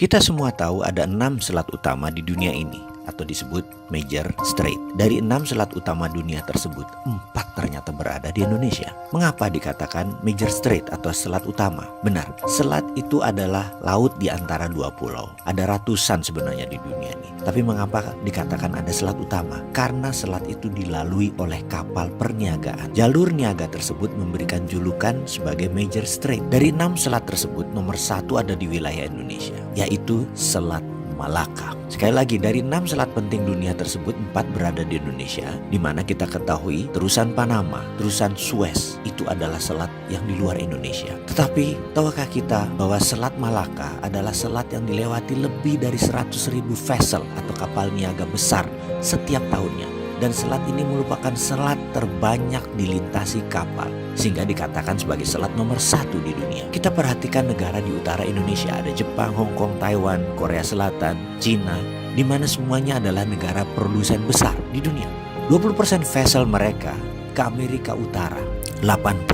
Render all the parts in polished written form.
Kita semua tahu ada 6 selat utama di dunia ini, atau disebut Major Strait. Dari 6 selat utama dunia tersebut, 4 ternyata berada di Indonesia. Mengapa dikatakan Major Strait atau selat utama? Benar, selat itu adalah laut di antara dua pulau. Ada ratusan sebenarnya di dunia ini. Tapi mengapa dikatakan ada selat utama? Karena selat itu dilalui oleh kapal perniagaan. Jalur niaga tersebut memberikan julukan sebagai Major Strait. Dari 6 selat tersebut, nomor 1 ada di wilayah Indonesia, yaitu Selat Malaka. Sekali lagi, dari 6 selat penting dunia tersebut, 4 berada di Indonesia, di mana kita ketahui terusan Panama, terusan Suez itu adalah selat yang di luar Indonesia. Tetapi tahukah kita bahwa Selat Malaka adalah selat yang dilewati lebih dari 100.000 vessel atau kapal niaga besar setiap tahunnya. Dan selat ini merupakan selat terbanyak dilintasi kapal, sehingga dikatakan sebagai selat nomor 1 di dunia. Kita perhatikan negara di utara Indonesia, ada Jepang, Hong Kong, Taiwan, Korea Selatan, Cina, di mana semuanya adalah negara produsen besar di dunia. 20% vessel mereka ke Amerika Utara, 80%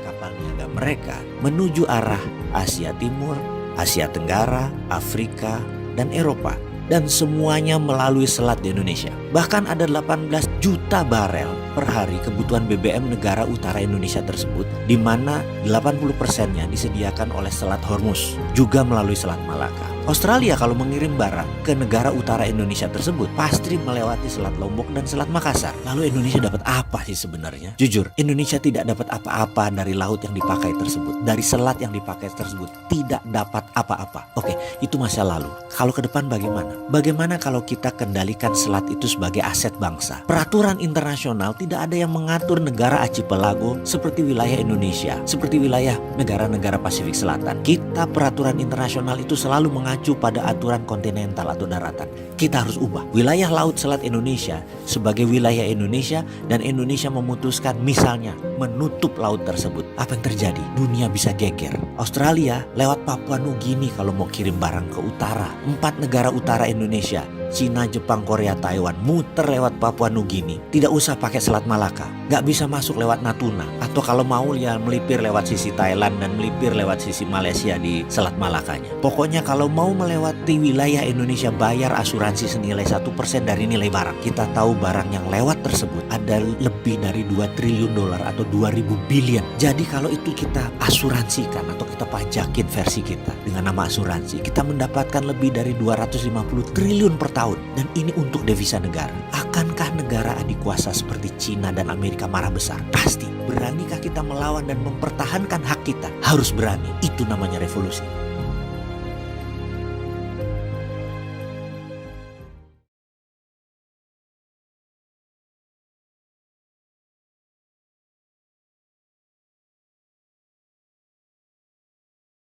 kapal niaga mereka menuju arah Asia Timur, Asia Tenggara, Afrika, dan Eropa. Dan semuanya melalui selat di Indonesia. Bahkan ada 18 juta barel per hari kebutuhan BBM negara utara Indonesia tersebut, di mana 80%-nya disediakan oleh Selat Hormuz, juga melalui Selat Malaka. Australia kalau mengirim barang ke negara utara Indonesia tersebut pasti melewati Selat Lombok dan Selat Makassar. Lalu Indonesia dapat apa sih sebenarnya? Jujur, Indonesia tidak dapat apa-apa dari laut yang dipakai tersebut, dari selat yang dipakai tersebut, tidak dapat apa-apa. Oke, itu masa lalu. Kalau ke depan bagaimana? Bagaimana kalau kita kendalikan selat itu sebagai aset bangsa? Peraturan internasional tidak ada yang mengatur negara archipelago seperti wilayah Indonesia, seperti wilayah negara-negara Pasifik Selatan. Kita peraturan internasional itu selalu mengacu pada aturan kontinental atau daratan. Kita harus ubah wilayah laut selat Indonesia sebagai wilayah Indonesia, dan Indonesia memutuskan misalnya menutup laut tersebut. Apa yang terjadi? Dunia bisa geger. Australia lewat Papua Nugini kalau mau kirim barang ke utara. 4 negara utara Indonesia, Cina, Jepang, Korea, Taiwan, muter lewat Papua Nugini. Tidak usah pakai Selat Malaka. Gak bisa masuk lewat Natuna. Atau kalau mau ya melipir lewat sisi Thailand dan melipir lewat sisi Malaysia di Selat Malakanya. Pokoknya kalau mau melewati wilayah Indonesia, bayar asuransi senilai 1% dari nilai barang. Kita tahu barang yang lewat tersebut ada lebih dari 2 triliun dolar atau 2000 billion. Jadi kalau itu kita asuransikan atau kita pajakin versi kita dengan nama asuransi, kita mendapatkan lebih dari 250 triliun per tahun. Dan ini untuk devisa negara. Akankah negara adik kuasa seperti Cina dan Amerika marah besar? Pasti. Beranikah kita melawan dan mempertahankan hak kita? Harus berani. Itu namanya revolusi.